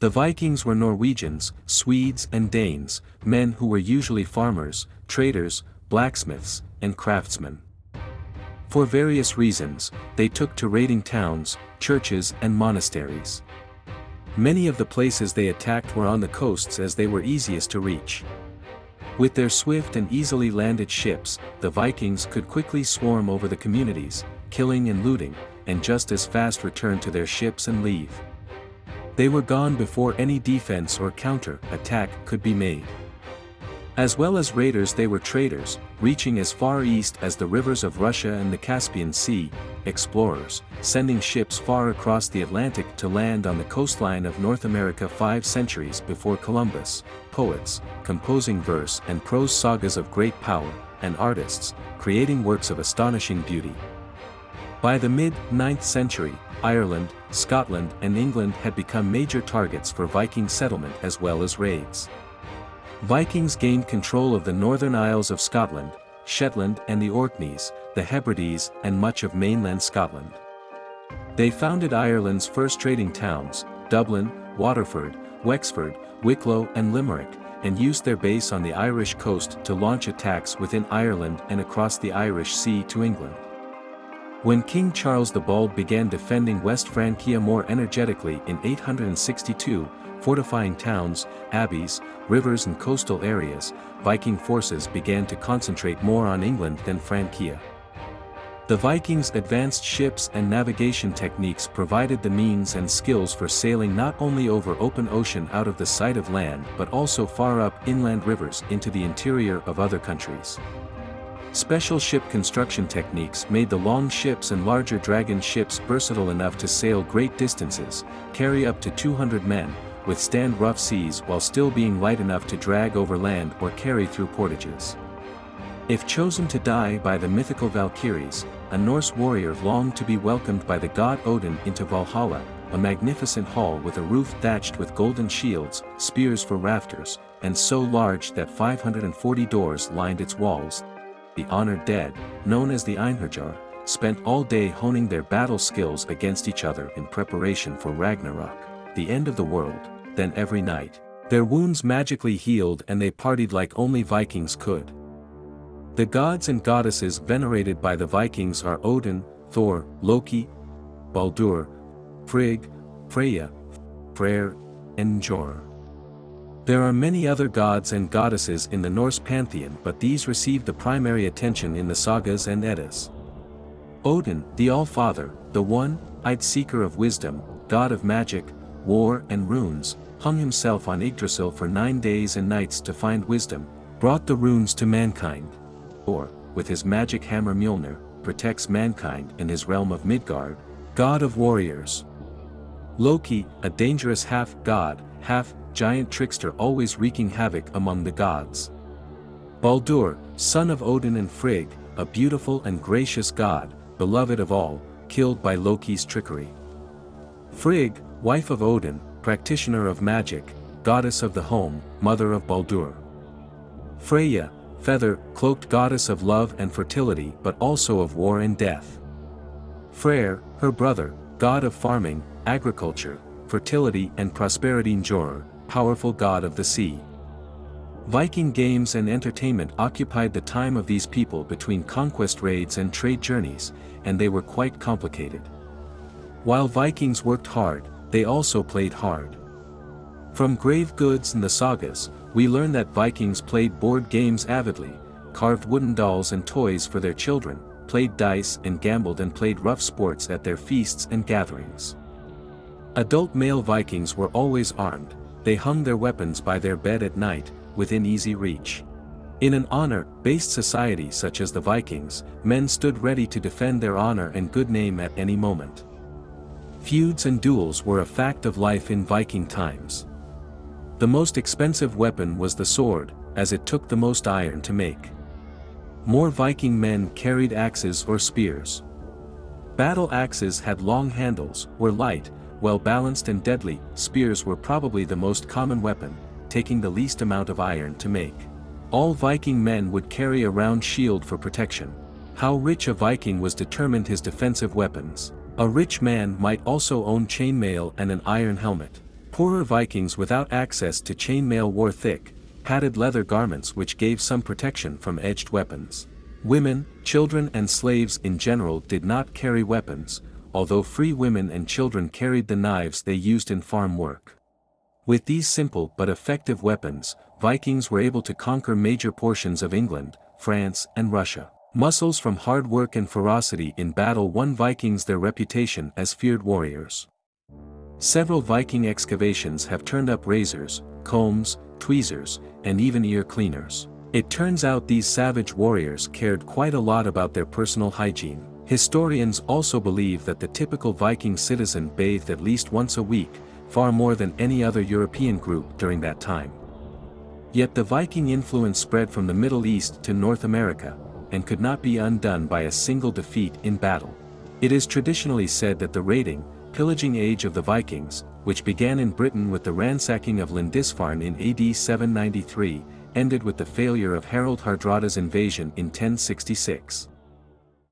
The Vikings were Norwegians, Swedes and Danes, men who were usually farmers, traders, blacksmiths, and craftsmen. For various reasons, they took to raiding towns, churches and monasteries. Many of the places they attacked were on the coasts as they were easiest to reach. With their swift and easily landed ships, the Vikings could quickly swarm over the communities, killing and looting, and just as fast return to their ships and leave. They were gone before any defense or counter-attack could be made. As well as raiders, they were traders, reaching as far east as the rivers of Russia and the Caspian Sea, explorers, sending ships far across the Atlantic to land on the coastline of North America 5 centuries before Columbus, poets, composing verse and prose sagas of great power, and artists, creating works of astonishing beauty. By the mid-9th century, Ireland, Scotland and England had become major targets for Viking settlement as well as raids. Vikings gained control of the northern Isles of Scotland, Shetland and the Orkneys, the Hebrides and much of mainland Scotland. They founded Ireland's first trading towns, Dublin, Waterford, Wexford, Wicklow and Limerick, and used their base on the Irish coast to launch attacks within Ireland and across the Irish Sea to England. When King Charles the Bald began defending West Francia more energetically in 862, fortifying towns, abbeys, rivers and coastal areas, Viking forces began to concentrate more on England than Francia. The Vikings' advanced ships and navigation techniques provided the means and skills for sailing not only over open ocean out of the sight of land but also far up inland rivers into the interior of other countries. Special ship construction techniques made the long ships and larger dragon ships versatile enough to sail great distances, carry up to 200 men, withstand rough seas while still being light enough to drag over land or carry through portages. If chosen to die by the mythical Valkyries, a Norse warrior longed to be welcomed by the god Odin into Valhalla, a magnificent hall with a roof thatched with golden shields, spears for rafters, and so large that 540 doors lined its walls. The honored dead, known as the Einherjar, spent all day honing their battle skills against each other in preparation for Ragnarok, the end of the world. Then every night, their wounds magically healed and they partied like only Vikings could. The gods and goddesses venerated by the Vikings are Odin, Thor, Loki, Baldur, Frigg, Freya, Freyr, and Njord. There are many other gods and goddesses in the Norse pantheon, but these received the primary attention in the sagas and Eddas. Odin, the All-Father, the one-eyed seeker of wisdom, god of magic, war and runes, hung himself on Yggdrasil for 9 days and nights to find wisdom, brought the runes to mankind. Or, with his magic hammer Mjolnir, protects mankind in his realm of Midgard, god of warriors. Loki, a dangerous half-god, half-giant trickster always wreaking havoc among the gods. Baldur, son of Odin and Frigg, a beautiful and gracious god, beloved of all, killed by Loki's trickery. Frigg, wife of Odin, practitioner of magic, goddess of the home, mother of Baldur. Freya, feather-cloaked goddess of love and fertility but also of war and death. Freyr, her brother, god of farming, agriculture, fertility and prosperity. Njord, powerful god of the sea. Viking games and entertainment occupied the time of these people between conquest raids and trade journeys, and they were quite complicated. While Vikings worked hard, they also played hard. From grave goods and the sagas, we learn that Vikings played board games avidly, carved wooden dolls and toys for their children, played dice and gambled and played rough sports at their feasts and gatherings. Adult male Vikings were always armed, they hung their weapons by their bed at night, within easy reach. In an honor-based society such as the Vikings, men stood ready to defend their honor and good name at any moment. Feuds and duels were a fact of life in Viking times. The most expensive weapon was the sword, as it took the most iron to make. More Viking men carried axes or spears. Battle axes had long handles, were light, well-balanced and deadly. Spears were probably the most common weapon, taking the least amount of iron to make. All Viking men would carry a round shield for protection. How rich a Viking was determined his defensive weapons. A rich man might also own chainmail and an iron helmet. Poorer Vikings without access to chainmail wore thick, padded leather garments which gave some protection from edged weapons. Women, children and slaves in general did not carry weapons, although free women and children carried the knives they used in farm work. With these simple but effective weapons, Vikings were able to conquer major portions of England, France and Russia. Muscles from hard work and ferocity in battle won Vikings their reputation as feared warriors. Several Viking excavations have turned up razors, combs, tweezers, and even ear cleaners. It turns out these savage warriors cared quite a lot about their personal hygiene. Historians also believe that the typical Viking citizen bathed at least once a week, far more than any other European group during that time. Yet the Viking influence spread from the Middle East to North America, and could not be undone by a single defeat in battle. It is traditionally said that the raiding, pillaging age of the Vikings, which began in Britain with the ransacking of Lindisfarne in AD 793, ended with the failure of Harald Hardrada's invasion in 1066.